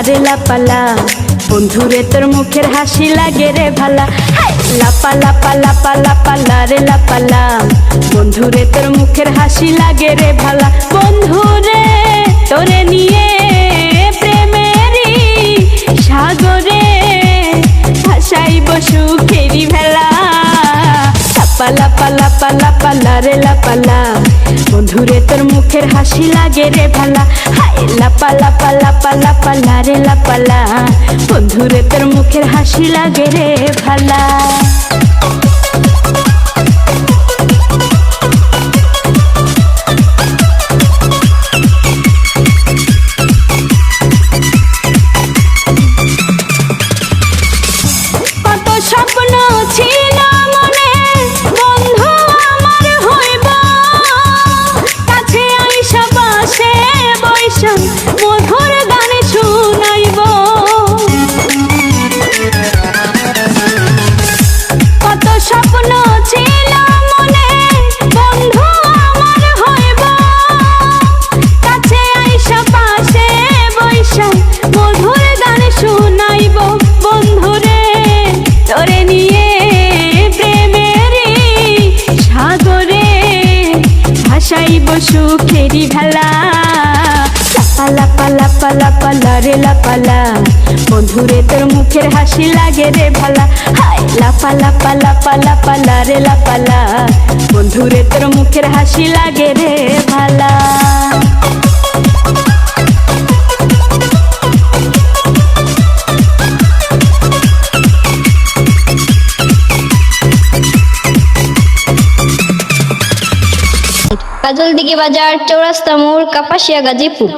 রে লাপালা, বন্ধুরে তোর মুখের হাসি লাগে রে ভালা। লাপা লাপা লাপা লাপালা রে লাপালা, বন্ধুরে তোর মুখের হাসি লাগে রে ভালা। বন্ধুরে তোরে নিয়ে প্রেমেরই সাগরে ভাসাইব সুখেরি ভেলা। লাপা লাপা লাপা লাপালা রে লাপালা, বন্ধুরে তোর মুখের হাসি লাগে রে ভালা। লাপা লাপা লাপা লাপালা রে লাপালা, বন্ধুরে তোর মুখের হাসি লাগে রে ভালা। কত স্বপ্ন ছিল মনে, বন্ধু আমার হইব, কাছে আইসা পাশে বৈশা মধুর গান শুনাইব। কত স্বপ্ন ছিল মনে, বন্ধু আমার হইব, কাছে আইসা পাশে বৈশা মধুর গান শুনাইব। বন্ধুরে তোরে নিয়ে প্রেমেরই সাগরে ভাসাইব সুখেরি ভেলা। লাপা লাপা লাপালা রে লাপালা, বন্ধুরে তোর মুখের হাসি লাগে রে ভালা। লাপা লাপা লাপা লাপালা রে লাপালা, বন্ধুরে তোর মুখের হাসি লাগে রে ভালা। কাজলদিঘি বাজার, চৌরাস্তা মোড়, কাপাসিয়া, গাজীপুর।